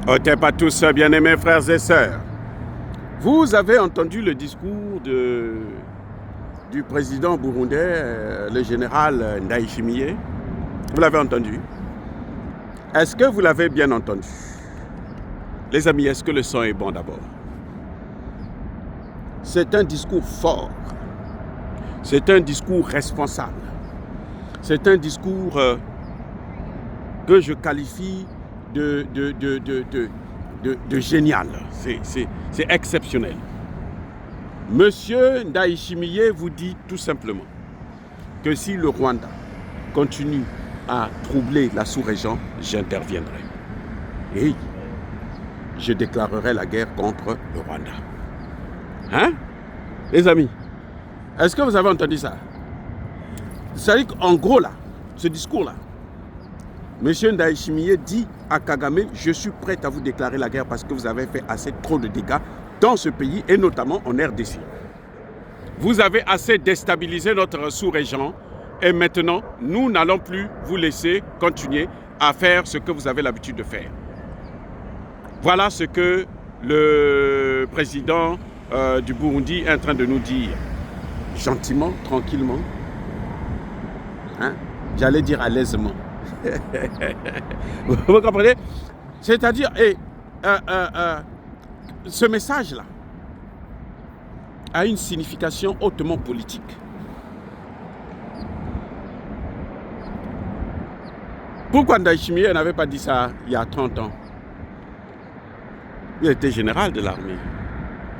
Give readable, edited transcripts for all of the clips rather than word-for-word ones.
Otep à tous, bien-aimés frères et sœurs. Vous avez entendu le discours du président burundais, le général Ndayishimiye. Vous l'avez entendu. Est-ce que vous l'avez bien entendu? Les amis, est-ce que le son est bon d'abord? C'est un discours fort. C'est un discours responsable. C'est un discours que je qualifie de génial. C'est exceptionnel. Monsieur Ndayishimiye vous dit tout simplement que si le Rwanda continue à troubler la sous-région, j'interviendrai. Et je déclarerai la guerre contre le Rwanda. Hein? Les amis, est-ce que vous avez entendu ça? C'est-à-dire qu'en gros, là, ce discours-là, M. Ndayishimiye dit à Kagame, je suis prêt à vous déclarer la guerre parce que vous avez fait assez trop de dégâts dans ce pays et notamment en RDC. Vous avez assez déstabilisé notre sous-région et maintenant, nous n'allons plus vous laisser continuer à faire ce que vous avez l'habitude de faire. Voilà ce que le président du Burundi est en train de nous dire. Gentiment, tranquillement. Hein? J'allais dire à l'aisement. Vous comprenez? C'est-à-dire, ce message-là a une signification hautement politique. Pourquoi Ndayishimiye n'avait pas dit ça il y a 30 ans? Il était général de l'armée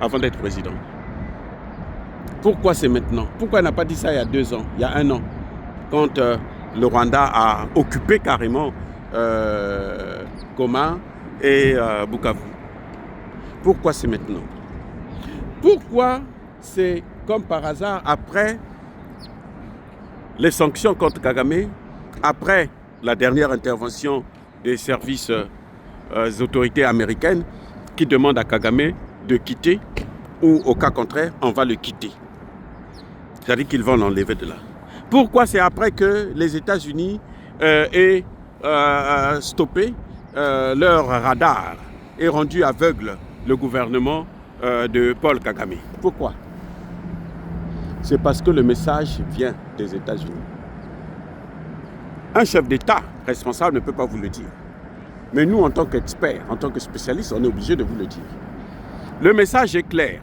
avant d'être président. Pourquoi c'est maintenant? Pourquoi il n'a pas dit ça il y a 2 ans, il y a 1 an, quand le Rwanda a occupé carrément Goma et Bukavu? Pourquoi c'est maintenant? Pourquoi c'est comme par hasard après les sanctions contre Kagame, après la dernière intervention des services des autorités américaines qui demandent à Kagame de quitter ou au cas contraire, on va le quitter. C'est-à-dire qu'ils vont l'enlever de là. Pourquoi c'est après que les États-Unis aient stoppé leur radar et rendu aveugle le gouvernement de Paul Kagame? Pourquoi? C'est parce que le message vient des États-Unis. Un chef d'État responsable ne peut pas vous le dire. Mais nous, en tant qu'experts, en tant que spécialistes, on est obligé de vous le dire. Le message est clair.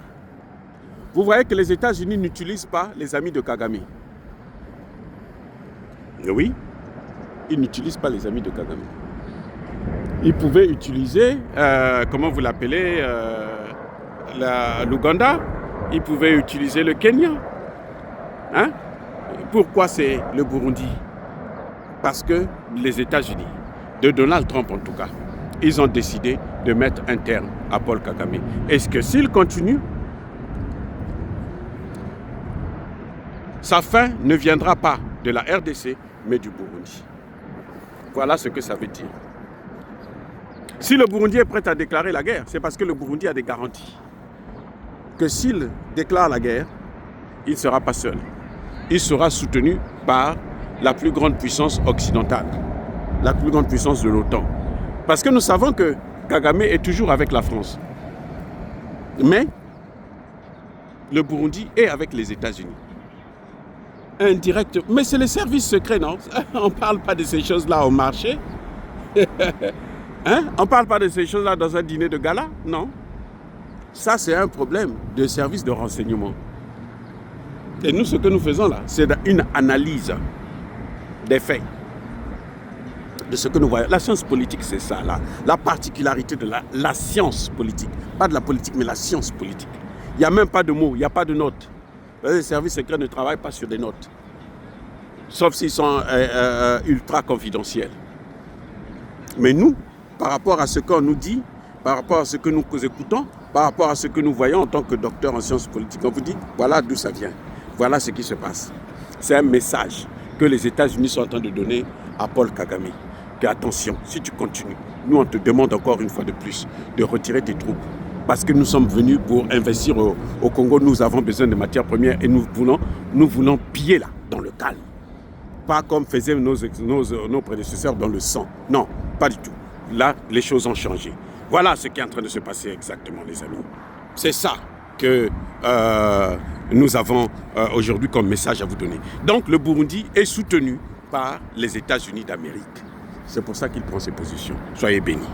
Vous voyez que les États-Unis n'utilisent pas les amis de Kagame. Oui, ils n'utilisent pas les amis de Kagame. Ils pouvaient utiliser, comment vous l'appelez, l'Ouganda. Ils pouvaient utiliser le Kenya. Hein? Pourquoi c'est le Burundi? Parce que les États-Unis, de Donald Trump en tout cas, ils ont décidé de mettre un terme à Paul Kagame. Est-ce que s'il continue, sa fin ne viendra pas de la RDC, mais du Burundi? Voilà ce que ça veut dire. Si le Burundi est prêt à déclarer la guerre, c'est parce que le Burundi a des garanties. Que s'il déclare la guerre, il ne sera pas seul. Il sera soutenu par la plus grande puissance occidentale, la plus grande puissance de l'OTAN. Parce que nous savons que Kagame est toujours avec la France. Mais le Burundi est avec les États-Unis. Indirect. Mais c'est les services secrets, non? On ne parle pas de ces choses-là au marché. Hein? On ne parle pas de ces choses-là dans un dîner de gala, non? Ça, c'est un problème de service de renseignement. Et nous, ce que nous faisons là, c'est une analyse des faits, de ce que nous voyons. La science politique, c'est ça, là. La particularité de la science politique. Pas de la politique, mais la science politique. Il n'y a même pas de mots, il n'y a pas de notes. Les services secrets ne travaillent pas sur des notes. Sauf s'ils sont ultra confidentiels. Mais nous, par rapport à ce qu'on nous dit, par rapport à ce que nous écoutons, par rapport à ce que nous voyons en tant que docteur en sciences politiques, on vous dit, voilà d'où ça vient. Voilà ce qui se passe. C'est un message que les États-Unis sont en train de donner à Paul Kagame. Que attention, si tu continues, nous on te demande encore une fois de plus de retirer tes troupes. Parce que nous sommes venus pour investir au Congo, nous avons besoin de matières premières et nous voulons piller là, dans le calme. Pas comme faisaient nos prédécesseurs dans le sang. Non, pas du tout. là, les choses ont changé. Voilà ce qui est en train de se passer exactement, les amis. C'est ça que nous avons aujourd'hui comme message à vous donner. Donc, le Burundi est soutenu par les États-Unis d'Amérique. C'est pour ça qu'il prend ses positions. Soyez bénis.